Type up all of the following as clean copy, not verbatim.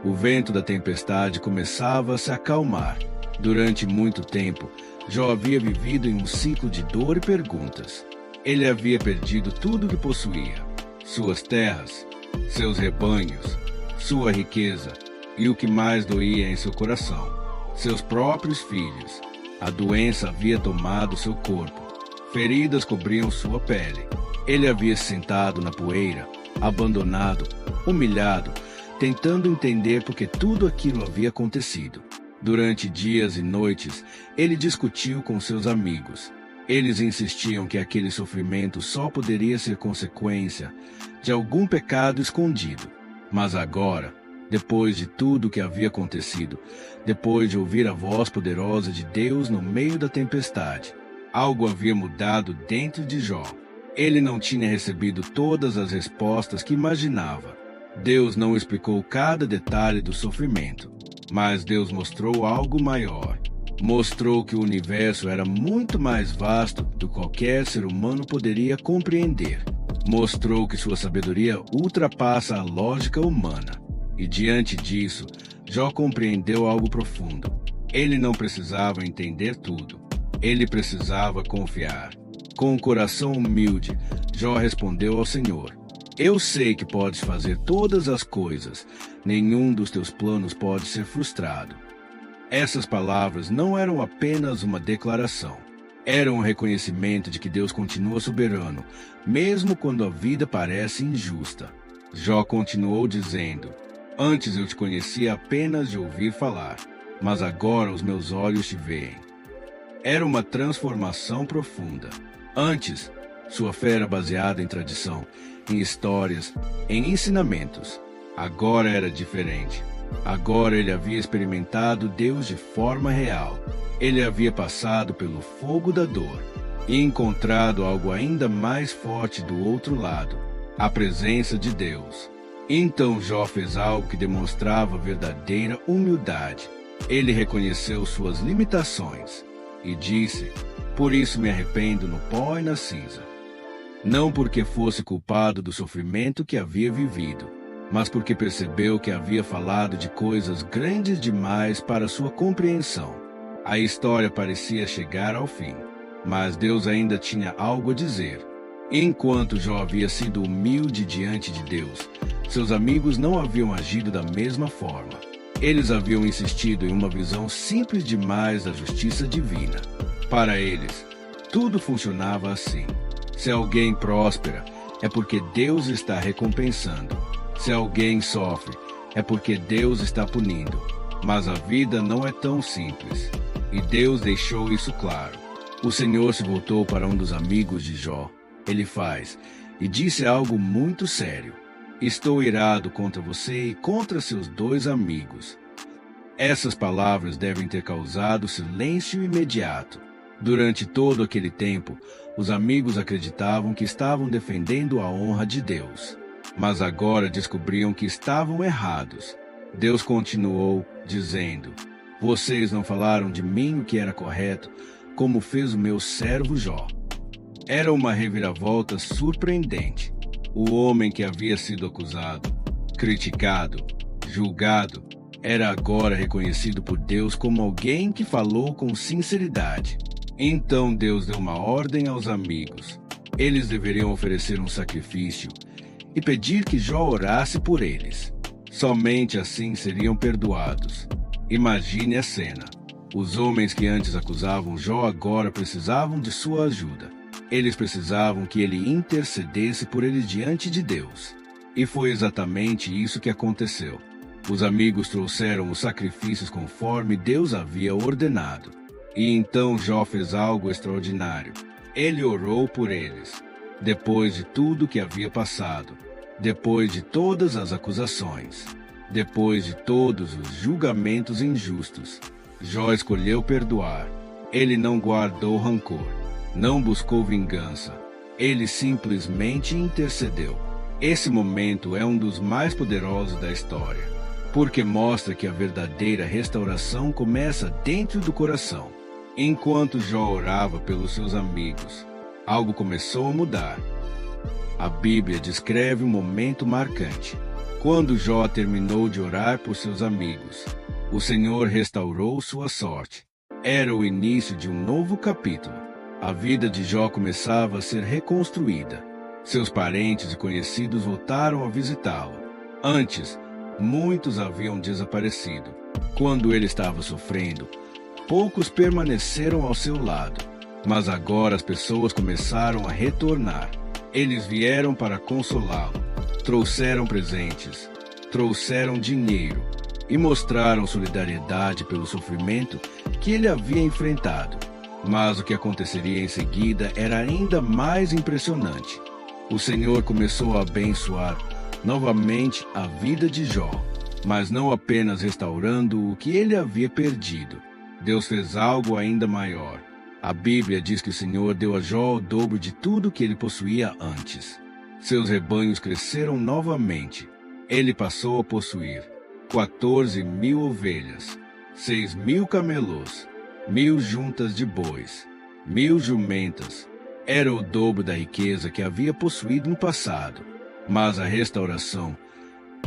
O vento da tempestade começava a se acalmar. Durante muito tempo, Jó havia vivido em um ciclo de dor e perguntas. Ele havia perdido tudo o que possuía: suas terras, seus rebanhos, sua riqueza e o que mais doía em seu coração: seus próprios filhos. A doença havia tomado seu corpo. Feridas cobriam sua pele. Ele havia se sentado na poeira, abandonado, humilhado, tentando entender por que tudo aquilo havia acontecido. Durante dias e noites, ele discutiu com seus amigos. Eles insistiam que aquele sofrimento só poderia ser consequência de algum pecado escondido. Mas agora, depois de tudo o que havia acontecido, depois de ouvir a voz poderosa de Deus no meio da tempestade, algo havia mudado dentro de Jó. Ele não tinha recebido todas as respostas que imaginava. Deus não explicou cada detalhe do sofrimento, mas Deus mostrou algo maior. Mostrou que o universo era muito mais vasto do que qualquer ser humano poderia compreender. Mostrou que sua sabedoria ultrapassa a lógica humana. E diante disso, Jó compreendeu algo profundo. Ele não precisava entender tudo. Ele precisava confiar. Com um coração humilde, Jó respondeu ao Senhor: Eu sei que podes fazer todas as coisas. Nenhum dos teus planos pode ser frustrado. Essas palavras não eram apenas uma declaração. Eram um reconhecimento de que Deus continua soberano, mesmo quando a vida parece injusta. Jó continuou dizendo: Antes eu te conhecia apenas de ouvir falar, mas agora os meus olhos te veem. Era uma transformação profunda. Antes, sua fé era baseada em tradição, em histórias, em ensinamentos. Agora era diferente. Agora ele havia experimentado Deus de forma real. Ele havia passado pelo fogo da dor e encontrado algo ainda mais forte do outro lado: a presença de Deus. Então Jó fez algo que demonstrava verdadeira humildade. Ele reconheceu suas limitações e disse: Por isso me arrependo no pó e na cinza. Não porque fosse culpado do sofrimento que havia vivido, mas porque percebeu que havia falado de coisas grandes demais para sua compreensão. A história parecia chegar ao fim, mas Deus ainda tinha algo a dizer. Enquanto Jó havia sido humilde diante de Deus, seus amigos não haviam agido da mesma forma. Eles haviam insistido em uma visão simples demais da justiça divina. Para eles, tudo funcionava assim: se alguém próspera, é porque Deus está recompensando. Se alguém sofre, é porque Deus está punindo. Mas a vida não é tão simples, e Deus deixou isso claro. O Senhor se voltou para um dos amigos de Jó, Elifaz, e disse algo muito sério: Estou irado contra você e contra seus 2 amigos. Essas palavras devem ter causado silêncio imediato. Durante todo aquele tempo, os amigos acreditavam que estavam defendendo a honra de Deus. Mas agora descobriam que estavam errados. Deus continuou, dizendo: Vocês não falaram de mim o que era correto, como fez o meu servo Jó. Era uma reviravolta surpreendente. O homem que havia sido acusado, criticado, julgado, era agora reconhecido por Deus como alguém que falou com sinceridade. Então Deus deu uma ordem aos amigos. Eles deveriam oferecer um sacrifício e pedir que Jó orasse por eles. Somente assim seriam perdoados. Imagine a cena. Os homens que antes acusavam Jó agora precisavam de sua ajuda. Eles precisavam que ele intercedesse por eles diante de Deus. E foi exatamente isso que aconteceu. Os amigos trouxeram os sacrifícios conforme Deus havia ordenado. E então Jó fez algo extraordinário. Ele orou por eles. Depois de tudo que havia passado, depois de todas as acusações, depois de todos os julgamentos injustos, Jó escolheu perdoar. Ele não guardou rancor, não buscou vingança. Ele simplesmente intercedeu. Esse momento é um dos mais poderosos da história, porque mostra que a verdadeira restauração começa dentro do coração. Enquanto Jó orava pelos seus amigos, algo começou a mudar. A Bíblia descreve um momento marcante. Quando Jó terminou de orar por seus amigos, o Senhor restaurou sua sorte. Era o início de um novo capítulo. A vida de Jó começava a ser reconstruída. Seus parentes e conhecidos voltaram a visitá-lo. Antes, muitos haviam desaparecido. Quando ele estava sofrendo, poucos permaneceram ao seu lado. Mas agora as pessoas começaram a retornar. Eles vieram para consolá-lo. Trouxeram presentes, trouxeram dinheiro e mostraram solidariedade pelo sofrimento que ele havia enfrentado. Mas o que aconteceria em seguida era ainda mais impressionante. O Senhor começou a abençoar novamente a vida de Jó, mas não apenas restaurando o que ele havia perdido. Deus fez algo ainda maior. A Bíblia diz que o Senhor deu a Jó o dobro de tudo que ele possuía antes. Seus rebanhos cresceram novamente. Ele passou a possuir 14.000 ovelhas, 6.000 camelos, 1.000 juntas de bois, 1.000 jumentas. Era o dobro da riqueza que havia possuído no passado. Mas a restauração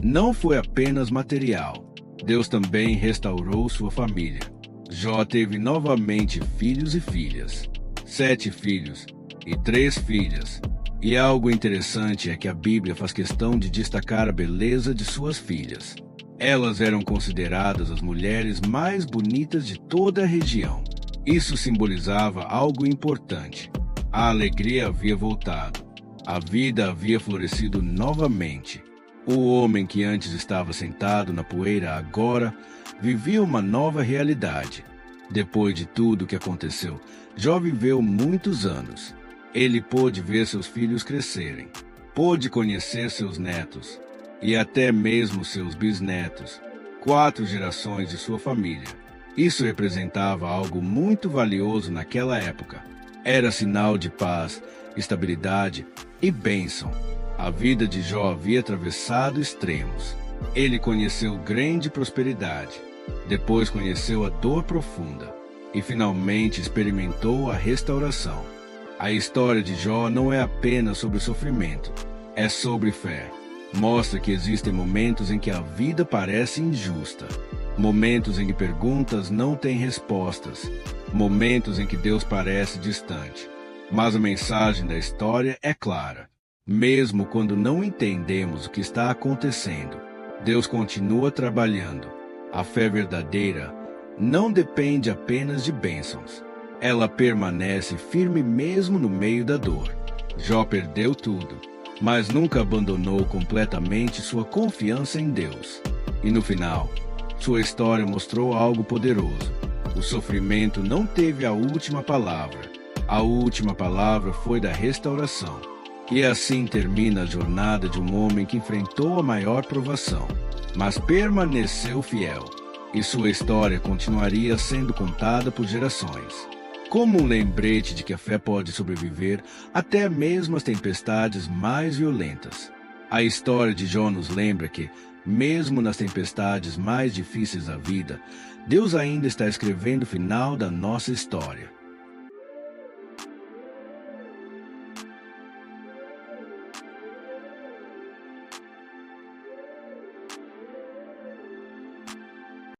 não foi apenas material. Deus também restaurou sua família. Jó teve novamente filhos e filhas, 7 filhos e 3 filhas. E algo interessante é que a Bíblia faz questão de destacar a beleza de suas filhas. Elas eram consideradas as mulheres mais bonitas de toda a região. Isso simbolizava algo importante. A alegria havia voltado. A vida havia florescido novamente. O homem que antes estava sentado na poeira agora vivia uma nova realidade. Depois de tudo o que aconteceu, Jó viveu muitos anos. Ele pôde ver seus filhos crescerem, pôde conhecer seus netos e até mesmo seus bisnetos, 4 gerações de sua família. Isso representava algo muito valioso naquela época. Era sinal de paz, estabilidade e bênção. A vida de Jó havia atravessado extremos. Ele conheceu grande prosperidade, depois conheceu a dor profunda e finalmente experimentou a restauração. A história de Jó não é apenas sobre sofrimento, é sobre fé. Mostra que existem momentos em que a vida parece injusta, momentos em que perguntas não têm respostas, momentos em que Deus parece distante. Mas a mensagem da história é clara. Mesmo quando não entendemos o que está acontecendo, Deus continua trabalhando. A fé verdadeira não depende apenas de bênçãos. Ela permanece firme mesmo no meio da dor. Jó perdeu tudo, mas nunca abandonou completamente sua confiança em Deus. E no final, sua história mostrou algo poderoso. O sofrimento não teve a última palavra. A última palavra foi da restauração. E assim termina a jornada de um homem que enfrentou a maior provação, mas permaneceu fiel. E sua história continuaria sendo contada por gerações, como um lembrete de que a fé pode sobreviver até mesmo as tempestades mais violentas. A história de Jó nos lembra que, mesmo nas tempestades mais difíceis da vida, Deus ainda está escrevendo o final da nossa história.